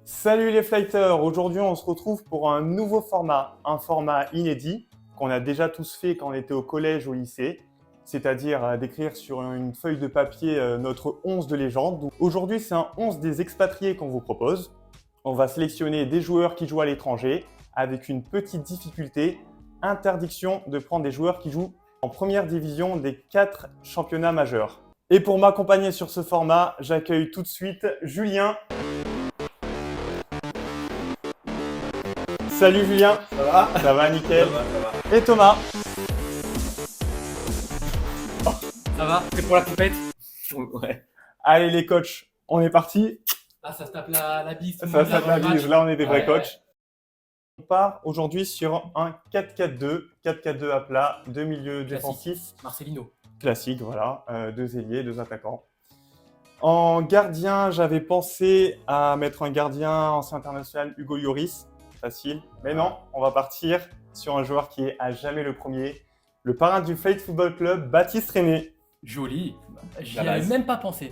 Salut les flighters, aujourd'hui on se retrouve pour un nouveau format, un format inédit qu'on a déjà tous fait quand on était au collège ou au lycée, c'est-à-dire d'écrire sur une feuille de papier notre 11 de légende. Donc, aujourd'hui c'est un 11 des expatriés qu'on vous propose. On va sélectionner des joueurs qui jouent à l'étranger avec une petite difficulté, interdiction de prendre des joueurs qui jouent en première division des 4 championnats majeurs. Et pour m'accompagner sur ce format, j'accueille tout de suite Julien. Salut Julien. Ça va? Ça va, nickel. Ça va. Et Thomas. Ça va? Prêt pour la compète? Ouais. Allez les coachs, on est parti. Là, ça se tape la bise. Ça tape la bise, là on est des vrais Ouais. coachs. On part aujourd'hui sur un 4-4-2, 4-4-2 à plat, deux milieux défensifs. Marcelino. Classique, voilà, deux ailiers, deux attaquants. En gardien, j'avais pensé à mettre un gardien ancien international, Hugo Lloris. Facile, mais non, on va partir sur un joueur qui est à jamais le premier, le parrain du Flight Football Club, Baptiste René. Joli. J'y La avais base. même pas pensé.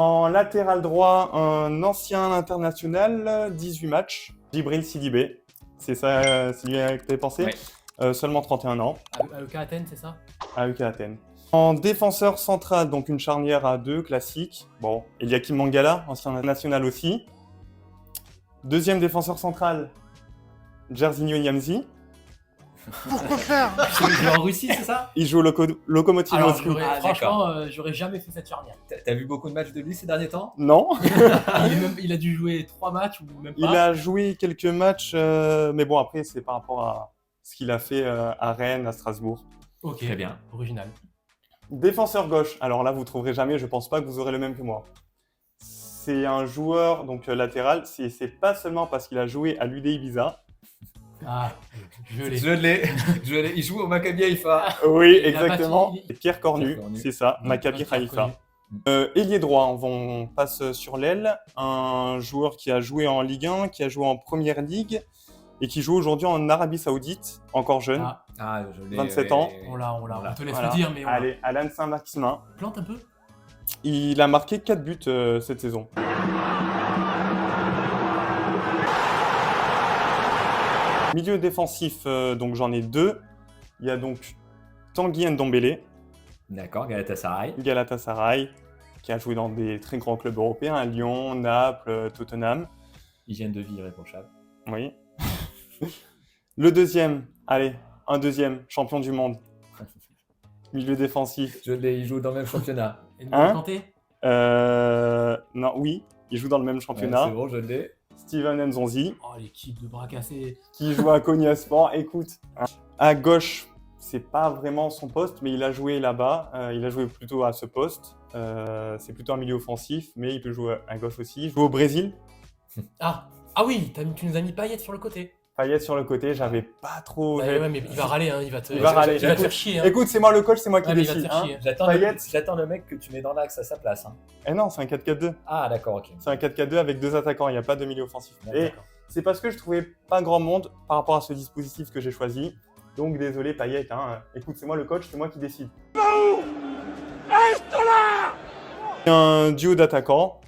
En latéral droit, un ancien international, 18 matchs, Djibril Sidibé. C'est ça, c'est lui que tu avais pensé? Ouais. Seulement 31 ans, À EK Athènes, c'est ça? à UK Athènes. En défenseur central, donc une charnière à deux, classique. Bon, Eliakim Mangala, ancien national aussi. Deuxième défenseur central, Jairzinho Niamzi. Il joue en Russie, c'est ça? Il joue au Lokomotiv Alors, Moscou. franchement, j'aurais jamais fait cette charnière. T'as vu beaucoup de matchs de lui ces derniers temps? Non, Il a dû jouer 3 matchs ou même il pas. a joué quelques matchs, mais bon, après, c'est par rapport à ce qu'il a fait à Rennes, à Strasbourg. Ok, Très bien. original. Défenseur gauche, alors là, vous trouverez jamais, je pense pas que vous aurez le même que moi. C'est un joueur donc latéral, c'est pas seulement parce qu'il a joué à l'UD Ibiza. Ah, je l'ai. Je l'ai. Je l'ai. Il joue au Maccabi Haïfa. Oui, Il a exactement. pas fini. Et Pierre Cornu, Pierre Cornu. c'est ça, Mmh, Maccabi Pierre Haïfa. Cornu. Ailier droit, on passe sur l'aile. Un joueur qui a joué en Ligue 1, qui a joué en Première Ligue et qui joue aujourd'hui en Arabie Saoudite, encore jeune. Ah, Ah, je l'ai. 27 ans. on l'a. On te laisse Voilà. le dire, mais on l'a. Allez, Alan Saint-Maximin. Plante un peu. Il a marqué 4 buts cette saison. Milieu défensif, donc j'en ai deux. Il y a donc Tanguy Ndombele, D'accord, Galatasaray. Galatasaray, qui a joué dans des très grands clubs européens, Lyon, Naples, Tottenham. Hygiène de vie irréprochable. Oui. Le deuxième, allez, un deuxième, champion du monde. Milieu défensif. Je l'ai. Il joue dans le même championnat. Et Hein Kanté. Non, oui, il joue dans le même Ouais, championnat. c'est bon, je l'ai. Steven Nzonzi, Oh, l'équipe de bras cassés. qui joue à Konya Sport. Écoute, à gauche, c'est pas vraiment son poste, mais il a joué là-bas. Il a joué plutôt à ce poste. C'est plutôt un milieu offensif, mais il peut jouer à gauche aussi. Il joue au Brésil. Ah oui, tu nous as mis Payet sur le côté. Payet sur le côté, j'avais pas trop. Ouais, ouais, mais il va râler, hein, il va te râler. il va te faire chier. Hein. Écoute, c'est moi le coach, c'est moi qui Ouais, mais il va te décide. faire Hein. chier. J'attends le mec que tu mets dans l'axe à sa place. Hein. Eh non, c'est un 4-4-2. Ah, d'accord, ok. C'est un 4-4-2 avec deux attaquants, il n'y a pas de milieu offensif. Et D'accord. c'est parce que je trouvais pas grand monde par rapport à ce dispositif que j'ai choisi. Donc désolé Payet, hein. Écoute, c'est moi le coach, c'est moi qui décide. Un duo d'attaquants.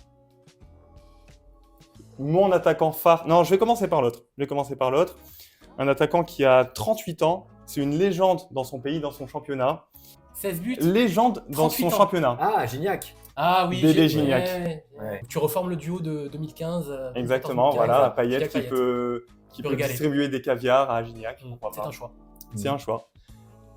Mon attaquant phare. Non, je vais commencer par l'autre. Un attaquant qui a 38 ans. C'est une légende dans son pays, dans son championnat. 16 buts. Légende dans 38 son ans. championnat. Ah, Gignac. Ah oui, Dédé j'ai- Gignac. Ouais. Tu reformes le duo de 2015. Exactement, 2014, voilà. 2015, Payet Gignac, qui Payet. peut régaler. distribuer des caviars à Gignac. Pourquoi C'est pas. un choix. C'est un choix.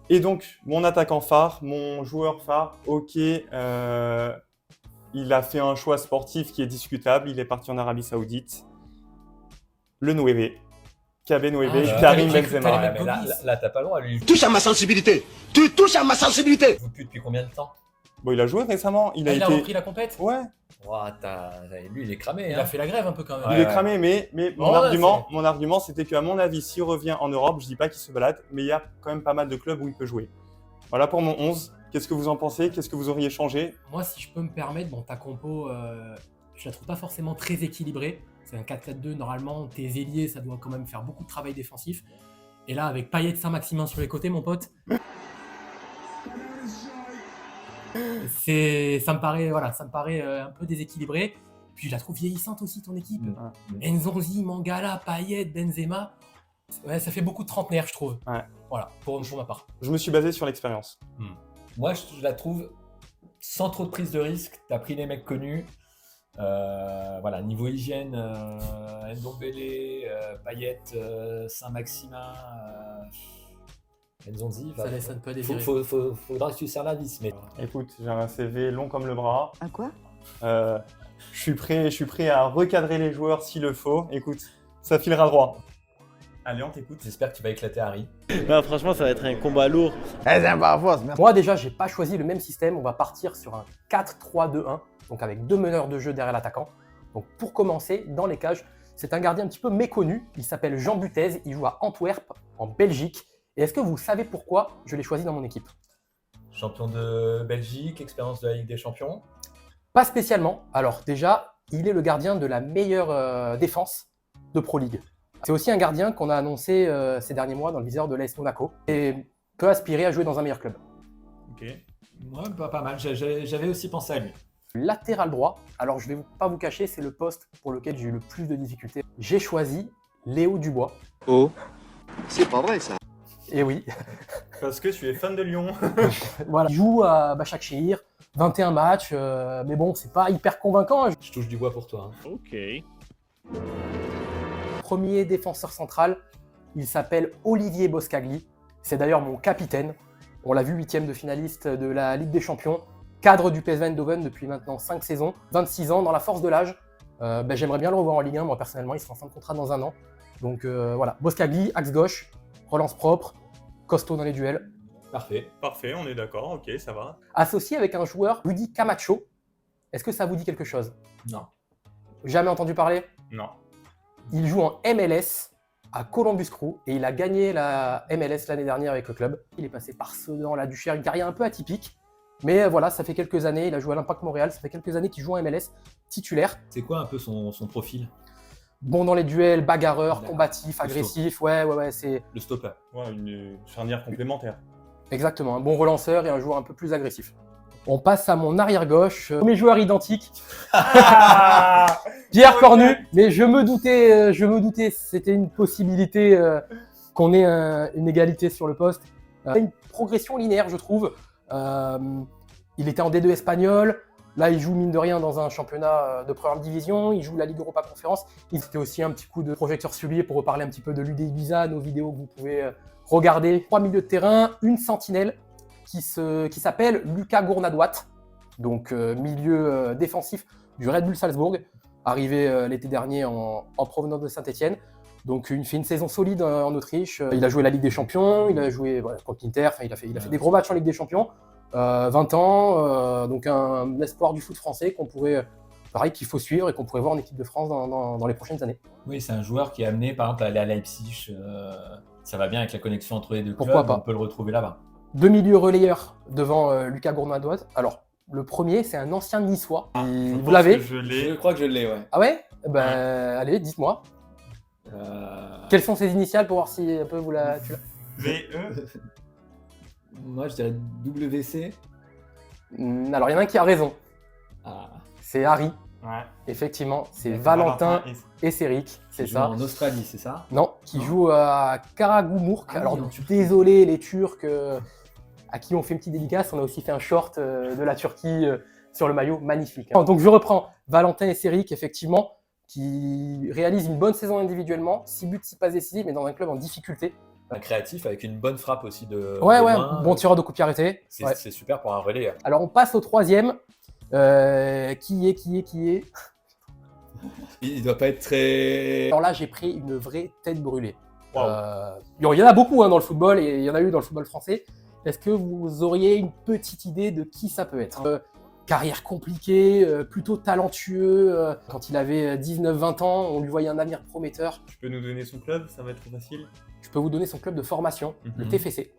Et donc, mon attaquant phare, mon joueur phare, ok, il a fait un choix sportif qui est discutable. Il est parti en Arabie Saoudite. Le Nueve. KB Nueve, Ah, Karim j'ai cru que Benzema. t'allais Ouais, mais là, Gomis. là, t'as pas le droit. Lui, il Touche à ma sensibilité. Tu touches à ma sensibilité. joue plus depuis combien de temps? Bon, il a joué récemment. Il a Il a été. repris la compète. Ouais, Ouah, lui, il est cramé. Il hein. a fait la grève un peu quand même. il Ouais, est cramé, mais Bon, ouais, mon argument, c'était qu'à mon avis, s'il revient en Europe, je dis pas qu'il se balade, mais il y a quand même pas mal de clubs où il peut jouer. Voilà pour mon 11. Qu'est-ce que vous en pensez? Qu'est-ce que vous auriez changé? Moi, si je peux me permettre, bon, ta compo, je la trouve pas forcément très équilibrée. C'est un 4-4-2, normalement, tes ailiers, ça doit quand même faire beaucoup de travail défensif. Et là, avec Payet Saint-Maximin sur les côtés, mon pote, ça me paraît un peu déséquilibré. Puis je la trouve vieillissante aussi, ton équipe. Mm. Nzonzi, Mangala, Payet, Benzema. Ouais, ça fait beaucoup de trentenaires, je trouve. Ouais. Voilà, pour ma part. Je me suis basé sur l'expérience. Moi, je la trouve sans trop de prise de risque. Tu as pris les mecs connus. Voilà, niveau hygiène, Ndombele, Payet, Saint-Maximin, Nzonzi. Ça laisse un peu à désirer. Faudra que tu serres la vis. Mais... Écoute, j'ai un CV long comme le bras. Un quoi? Je suis prêt à recadrer les joueurs s'il le faut. Écoute, ça filera droit. Allez, on t'écoute. J'espère que tu vas éclater Harry. Non, franchement, ça va être un combat lourd. Moi déjà, j'ai pas choisi le même système. On va partir sur un 4-3-2-1, donc avec 2 meneurs de jeu derrière l'attaquant. Donc pour commencer, dans les cages, c'est un gardien un petit peu méconnu. Il s'appelle Jean Butez. Il joue à Antwerp, en Belgique. Et est-ce que vous savez pourquoi je l'ai choisi dans mon équipe? Champion de Belgique, expérience de la Ligue des Champions. Pas spécialement. Alors déjà, il est le gardien de la meilleure défense de Pro League. C'est aussi un gardien qu'on a annoncé ces derniers mois dans le viseur de l'AS Monaco et peut aspirer à jouer dans un meilleur club. Ok. Ouais, pas mal. J'avais aussi pensé à lui. Latéral droit, alors je vais pas vous cacher, c'est le poste pour lequel j'ai eu le plus de difficultés. J'ai choisi Léo Dubois. Oh, c'est pas vrai ça. Et oui, Parce que tu es fan de Lyon. voilà. Il joue à Başakşehir, 21 matchs, mais bon, c'est pas hyper convaincant. Je touche du bois pour toi. Hein. Ok. Premier défenseur central, il s'appelle Olivier Boscagli. C'est d'ailleurs mon capitaine. On l'a vu 8e de finaliste de la Ligue des Champions, cadre du PSV Eindhoven depuis maintenant 5 saisons, 26 ans, dans la force de l'âge. J'aimerais bien le revoir en Ligue 1, moi personnellement, il sera en fin de contrat dans un an. Donc voilà, Boscagli, axe gauche, relance propre, costaud dans les duels. Parfait. Parfait, on est d'accord, ok, ça va. Associé avec un joueur, Rudy Camacho. Est-ce que ça vous dit quelque chose? Non. Jamais entendu parler? Non. Il joue en MLS à Columbus Crew et il a gagné la MLS l'année dernière avec le club. Il est passé par Sedan, la Duchère, une carrière un peu atypique. Mais voilà, ça fait quelques années, il a joué à l'Impact Montréal, ça fait quelques années qu'il joue en MLS titulaire. C'est quoi un peu son profil? Bon dans les duels, bagarreur, D'accord. combatif, agressif, ouais, c'est Le stopper. Ouais, une charnière complémentaire. exactement un bon relanceur et un joueur un peu plus agressif. On passe à mon arrière-gauche, mes joueurs identiques. Pierre Cornu, mais je me doutais, c'était une possibilité qu'on ait une égalité sur le poste. Une progression linéaire, je trouve. Il était en D2 espagnol, là il joue mine de rien dans un championnat de première division, il joue la Ligue Europa Conférence. Il fait aussi un petit coup de projecteur sur lui pour reparler un petit peu de l'UD Ibiza, nos vidéos que vous pouvez regarder. 3 milieux de terrain, une sentinelle qui s'appelle Lucas Gournadoit, donc milieu défensif du Red Bull Salzbourg, arrivé l'été dernier en provenance de Saint-Etienne. Donc il fait une saison solide en Autriche. Il a joué la Ligue des Champions, il a joué contre l'Inter, il a fait des gros matchs en Ligue des Champions. 20 ans, donc un espoir du foot français qu'on pourrait, pareil, qu'il faut suivre et qu'on pourrait voir en équipe de France dans les prochaines années. Oui, c'est un joueur qui est amené par exemple à aller à Leipzig. Ça va bien avec la connexion entre les deux Pourquoi clubs. pas. On peut le retrouver là-bas. 2 milieux relayeurs devant Lucas Gournadoit. Alors, le premier, c'est un ancien niçois. Vous l'avez? Je l'ai. Je crois que je l'ai, ouais. Ah ouais? Allez, dites-moi. Quelles sont ses initiales pour voir si un peu tu l'as? VE. Moi, je dirais WC. Alors, il y en a un qui a raison. Ah, C'est Harry. Ouais. Effectivement, c'est Valentin et- Esseric, c'est qui joue ça. en Australie, c'est ça? Non, qui joue à Karagümrük. Ah oui, Alors, en Turquie. désolé les Turcs à qui on fait une petite dédicace. On a aussi fait un short de la Turquie sur le maillot, magnifique. Donc, je reprends. Valentin Esseric, effectivement, qui réalise une bonne saison individuellement. 6 buts, 6 passes décisives, mais dans un club en difficulté. Un créatif avec une bonne frappe aussi de. Ouais, de ouais, loin. bon tireur de coup de pied arrêté. C'est Ouais. c'est super pour un relais. Alors, on passe au troisième. Qui est Il doit pas être très. Alors là, j'ai pris une vraie tête brûlée. Wow. Il y en a beaucoup dans le football et il y en a eu dans le football français. Est-ce que vous auriez une petite idée de qui ça peut être? Carrière compliquée, plutôt talentueux. Quand il avait 19-20 ans, on lui voyait un avenir prometteur. Tu peux nous donner son club, ça va être trop facile. Je peux vous donner son club de formation, le Mhm. TFC.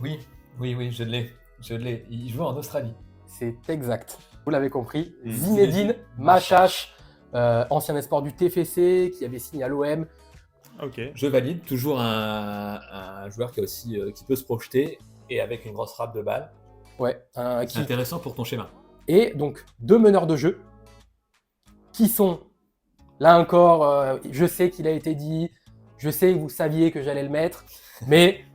Oui, je l'ai. Il joue en Australie. C'est exact. Vous l'avez compris. Et Zinedine Machache, ancien espoir du TFC, qui avait signé à l'OM. Ok. Je valide. Toujours un joueur qui a aussi qui peut se projeter et avec une grosse frappe de balle. Ouais, C'est intéressant pour ton schéma. Et donc, 2 meneurs de jeu qui sont, là encore, je sais qu'il a été dit, je sais que vous saviez que j'allais le mettre, mais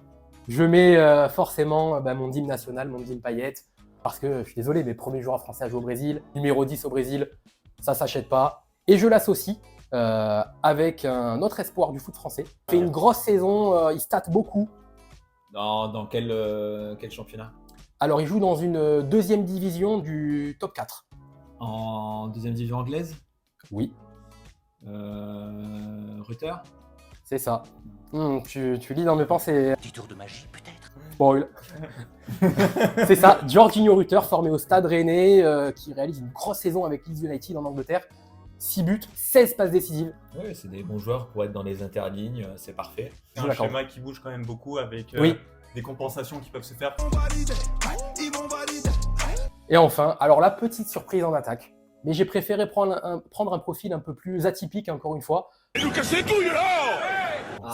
je mets forcément mon dîme national, mon dîme Payet, parce que je suis désolé, mes premiers joueurs français à jouer au Brésil, numéro 10 au Brésil, ça s'achète pas. Et je l'associe avec un autre espoir du foot français. Il fait une grosse saison, il state beaucoup. Dans quel championnat? Alors, il joue dans une deuxième division du top 4. En deuxième division anglaise? Oui, Rutter? c'est ça. Tu lis dans mes pensées. Petit tour de magie, peut-être. Spoil. C'est ça, Jorginho Rutter, formé au Stade Rennais, qui réalise une grosse saison avec Leeds United en Angleterre. 6 buts, 16 passes décisives. Oui, c'est des bons joueurs pour être dans les interlignes, c'est parfait. C'est un schéma qui bouge quand même beaucoup avec Oui. des compensations qui peuvent se faire. Et enfin, alors la petite surprise en attaque. Mais j'ai préféré prendre un profil un peu plus atypique, encore une fois.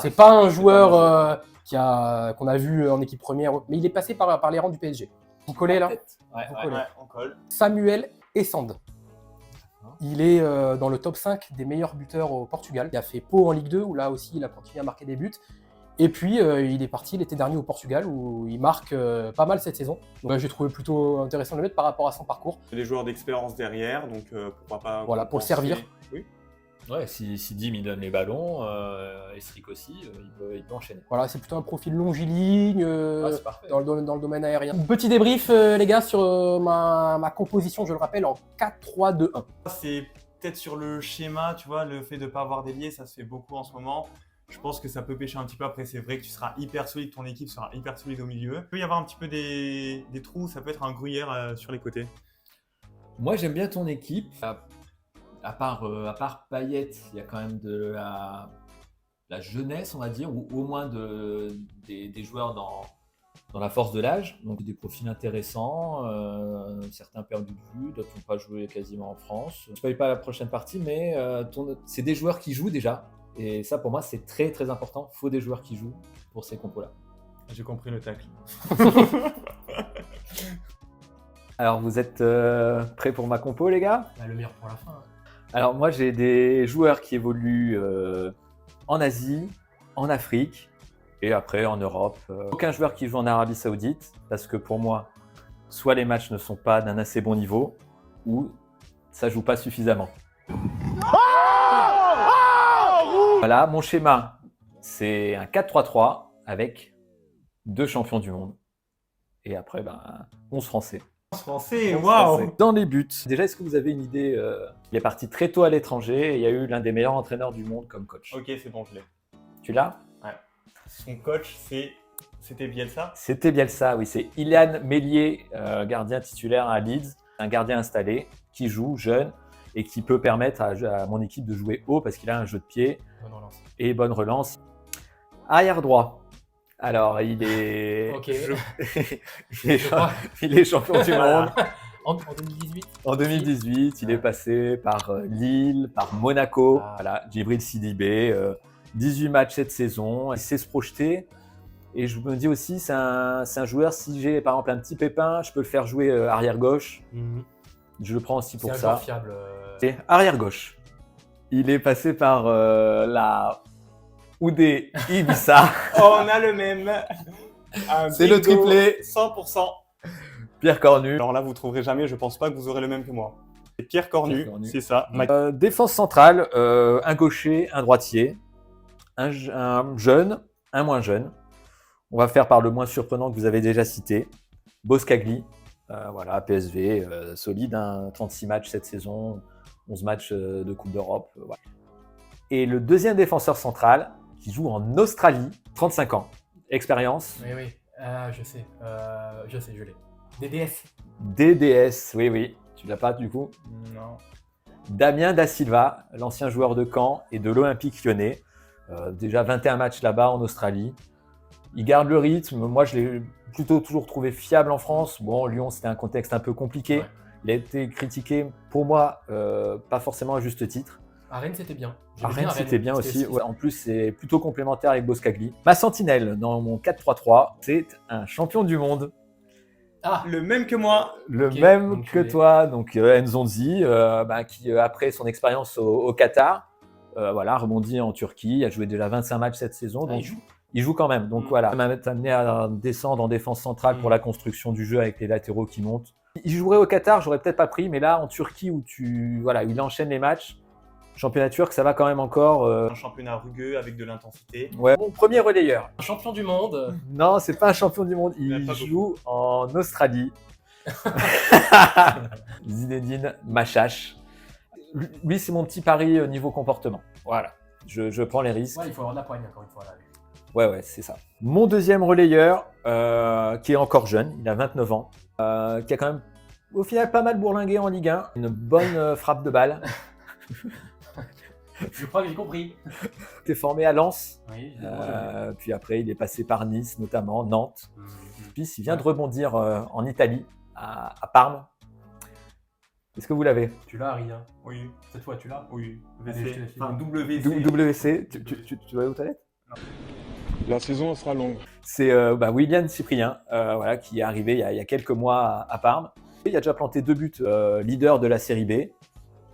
C'est pas un joueur qu'on a vu en équipe première, mais il est passé par les rangs du PSG. Vous collez là? Ouais, Vous ouais. collez. Ouais, on colle. Samuel Essande. Il est dans le top 5 des meilleurs buteurs au Portugal. Il a fait Pau en Ligue 2, où là aussi il a continué à marquer des buts. Et puis il est parti l'été dernier au Portugal, où il marque pas mal cette saison. Donc j'ai trouvé plutôt intéressant de le mettre par rapport à son parcours. Il y a des joueurs d'expérience derrière, donc pourquoi pas. Voilà, pour le compenser. servir. Oui. Ouais, si Dim il donne les ballons, Esric aussi, il peut enchaîner. Voilà, c'est plutôt un profil longiligne C'est parfait. dans le domaine aérien. Petit débrief, les gars, sur ma composition, je le rappelle, en 4-3-2-1. C'est peut-être sur le schéma, tu vois, le fait de ne pas avoir d'ailier, ça se fait beaucoup en ce moment. Je pense que ça peut pêcher un petit peu. Après, c'est vrai que tu seras hyper solide, ton équipe sera hyper solide au milieu. Il peut y avoir un petit peu des trous, ça peut être un gruyère sur les côtés. Moi, j'aime bien ton équipe. À part Payet, il y a quand même de la jeunesse, on va dire, ou au moins des joueurs dans la force de l'âge. Donc des profils intéressants, certains perdus de vue, d'autres n'ont pas joué quasiment en France. Je ne spoil pas la prochaine partie, mais c'est des joueurs qui jouent déjà. Et ça, pour moi, c'est très très important. Il faut des joueurs qui jouent pour ces compos-là. J'ai compris le tacle. Alors, vous êtes prêts pour ma compo, les gars? Bah, le meilleur pour la fin. Hein. Alors moi j'ai des joueurs qui évoluent en Asie, en Afrique et après en Europe. Aucun joueur qui joue en Arabie Saoudite parce que pour moi, soit les matchs ne sont pas d'un assez bon niveau ou ça joue pas suffisamment. Voilà, mon schéma, c'est un 4-3-3 avec 2 champions du monde. Et après, 11 Français. Français, waouh! Dans les buts, déjà, est-ce que vous avez une idée Il est parti très tôt à l'étranger et il y a eu l'un des meilleurs entraîneurs du monde comme coach. Ok, c'est bon, je l'ai. Tu l'as? Son coach, c'était Bielsa? C'était Bielsa, oui. C'est Ilan Meslier, gardien titulaire à Leeds. Un gardien installé qui joue jeune et qui peut permettre à mon équipe de jouer haut parce qu'il a un jeu de pied et bonne relance. Arrière droit. Alors, il est, Ok. il est champion du monde. En 2018. En 2018, il est passé par Lille, par Monaco. Voilà, Djibril Sidibé, 18 matchs cette saison. Il sait se projeter. Et je me dis aussi, c'est un joueur, si j'ai par exemple un petit pépin, je peux le faire jouer arrière gauche. Je le prends aussi pour C'est un ça. joueur fiable. Et arrière gauche. Il est passé par la Oudé Ibiza. Oh, on a le même. C'est le triplé. 100%. Pierre Cornu. Alors là, vous trouverez jamais, je pense pas que vous aurez le même que moi. C'est Pierre Cornu, Pierre Cornu. c'est ça. Défense centrale, un gaucher, un droitier, un jeune, un moins jeune. On va faire par le moins surprenant que vous avez déjà cité. Boskagli, voilà, PSV, solide, 36 matchs cette saison, 11 matchs de Coupe d'Europe. Voilà. Et le deuxième défenseur central, qui joue en Australie, 35 ans, expérience. Oui. Je sais, je l'ai. DDS. DDS, oui. Tu l'as pas du coup? Non. Damien Da Silva, l'ancien joueur de Caen et de l'Olympique Lyonnais. Déjà 21 matchs là-bas en Australie. Il garde le rythme. Moi, je l'ai plutôt toujours trouvé fiable en France. Bon, Lyon, c'était un contexte un peu compliqué. Ouais. Il a été critiqué, pour moi, pas forcément à juste titre. À Rennes, c'était bien. À Rennes, c'était bien aussi. Ouais. En plus, c'est plutôt complémentaire avec Boskagli. Ma sentinelle dans mon 4-3-3, c'est un champion du monde. Ah, Le même que moi. Le Ok, même donc que tu es- toi, donc Nzonzi, qui après son expérience au Qatar, voilà, rebondit en Turquie, a joué déjà 25 matchs cette saison, Ah, donc il joue. il joue quand même. Donc Mm. voilà, il m'a amené à descendre en défense centrale pour Mm. la construction du jeu avec les latéraux qui montent. Il jouerait au Qatar, j'aurais peut-être pas pris, mais là en Turquie où il enchaîne les matchs, championnat turc, ça va quand même encore. Un championnat rugueux avec de l'intensité. Ouais. Mon premier relayeur. Un champion du monde. Non, c'est pas un champion du monde. Il y en a Il pas joue en Australie. Zinedine Machache. Lui, c'est mon petit pari niveau comportement. Voilà. Je prends les risques. Ouais, il faut avoir de la poigne encore une fois là. Ouais, c'est ça. Mon deuxième relayeur, qui est encore jeune, il a 29 ans, qui a quand même, au final, pas mal bourlingué en Ligue 1. Une bonne frappe de balle. Je crois que j'ai compris. Il était formé à Lens. Oui. Puis après, il est passé par Nice, notamment, Nantes. Mm. Puis il vient de rebondir en Italie, à Parme. Est-ce que vous l'avez? Tu l'as, Harry. Hein. Oui, Cette fois, tu l'as. oui. Allez, je te VC. laisse Enfin, finir. WC. WC, tu vas où t'allais? La saison sera longue. C'est William Cyprien, voilà, qui est arrivé il y a quelques mois à Parme. Il a déjà planté 2 buts, leader de la Série B.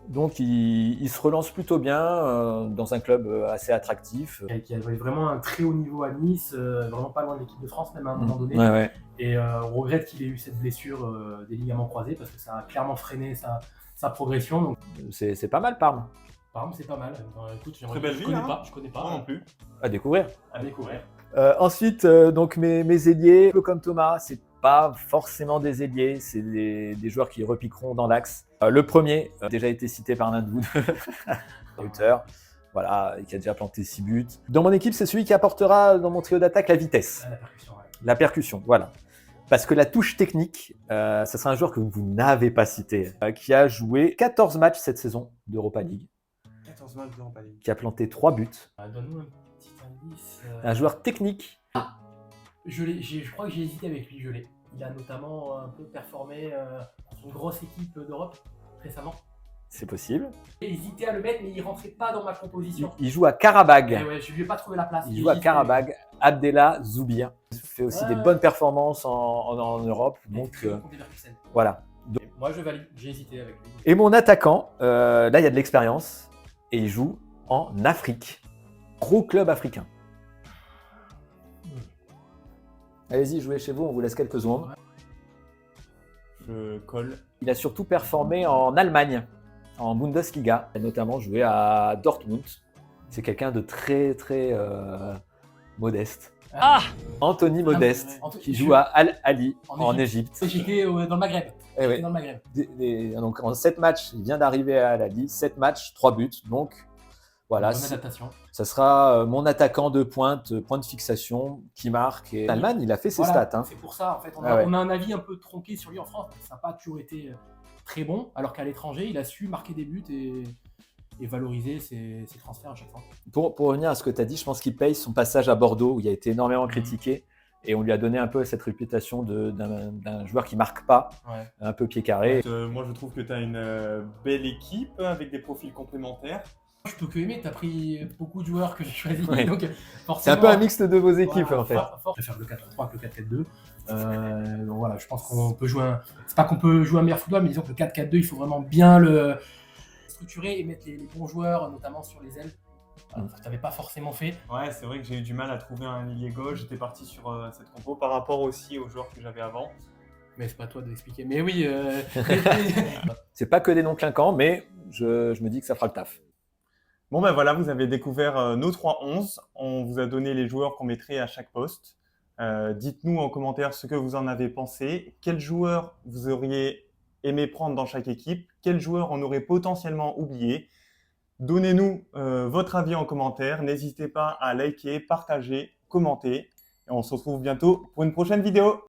Donc il se relance plutôt bien dans un club assez attractif. Qui avait vraiment un très haut niveau à Nice, vraiment pas loin de l'équipe de France même à un moment donné. Ouais. Et on regrette qu'il ait eu cette blessure des ligaments croisés parce que ça a clairement freiné sa progression. Donc, C'est pas mal Parme, par exemple, c'est pas mal. Enfin, écoute, Très belle je ville, connais hein. pas, je connais pas. Moi non plus. à découvrir. À découvrir. Ensuite, donc mes ailiers, un peu comme Thomas, c'est pas forcément des ailiers, c'est des joueurs qui repiqueront dans l'axe. Le premier, a déjà été cité par l'un de vous, Rutter, voilà, qui a déjà planté 6 buts. Dans mon équipe, c'est celui qui apportera dans mon trio d'attaque la vitesse, À la percussion, ouais. la percussion, voilà. Parce que la touche technique, ça sera un joueur que vous n'avez pas cité, qui a joué 14 matchs cette saison d'Europa League, 14 matchs de Europa League. qui a planté 3 buts. Donne-nous un petit indice. Un joueur technique. Je crois que j'ai hésité avec lui, je l'ai. Il a notamment un peu performé dans une grosse équipe d'Europe récemment. C'est possible. J'ai hésité à le mettre, mais il rentrait pas dans ma composition. Il joue à Karabag. Et ouais, je lui ai pas trouvé la place. Il J'ai joue à hésité. Karabag, Abdella Zoubir. Il fait aussi Ouais. des bonnes performances en Europe. Donc Très bon contre Leverkusen. voilà. Moi, je valide. J'ai hésité avec lui. Et mon attaquant, là il y a de l'expérience et il joue en Afrique. Gros club africain. Allez-y, jouez chez vous, on vous laisse quelques secondes. Je colle. Il a surtout performé en Allemagne, en Bundesliga. Il a notamment joué à Dortmund. C'est quelqu'un de très modeste. Ah Anthony Modeste, ouais. Anthony- qui joue à Al-Ali En en Égypte. J'étais dans le Maghreb. Eh oui. J'étais dans le Maghreb. Donc en 7 matchs, il vient d'arriver à Al-Ali, 7 matchs, 3 buts. Donc voilà, Bonne adaptation. ça sera mon attaquant de pointe, point de fixation, qui marque. Et Allemagne, il a fait ses Voilà, stats. Hein. C'est pour ça, en fait, on Ah ouais. a un avis un peu tronqué sur lui en France. Ça n'a pas toujours été très bon, alors qu'à l'étranger, il a su marquer des buts et valoriser ses transferts à chaque fois. Pour revenir à ce que tu as dit, je pense qu'il paye son passage à Bordeaux, où il a été énormément critiqué. Et on lui a donné un peu cette réputation d'un joueur qui marque pas, Ouais. un peu pied carré. Moi, je trouve que tu as une belle équipe avec des profils complémentaires. Je peux que aimer, tu as pris beaucoup de joueurs que j'ai choisis. Ouais. Donc, C'est forcément, un peu un mixte de vos équipes, voilà, en fait. Je préfère le 4-3 que le 4-4-2. Donc voilà, je pense qu'on peut jouer c'est pas qu'on peut jouer un meilleur football, mais disons que le 4-4-2, il faut vraiment bien le structurer et mettre les bons joueurs, notamment sur les ailes. Ce que tu n'avais pas forcément fait. Ouais, c'est vrai que j'ai eu du mal à trouver un ailier gauche. J'étais parti sur cette compo par rapport aussi aux joueurs que j'avais avant. Mais c'est pas à toi de l'expliquer. Mais oui, C'est pas que des noms clinquants, mais je me dis que ça fera le taf. Bon ben voilà, vous avez découvert nos 3-11. On vous a donné les joueurs qu'on mettrait à chaque poste. Dites-nous en commentaire ce que vous en avez pensé. Quels joueurs vous auriez aimé prendre dans chaque équipe? Quels joueurs on aurait potentiellement oublié? Donnez-nous votre avis en commentaire. N'hésitez pas à liker, partager, commenter. Et on se retrouve bientôt pour une prochaine vidéo.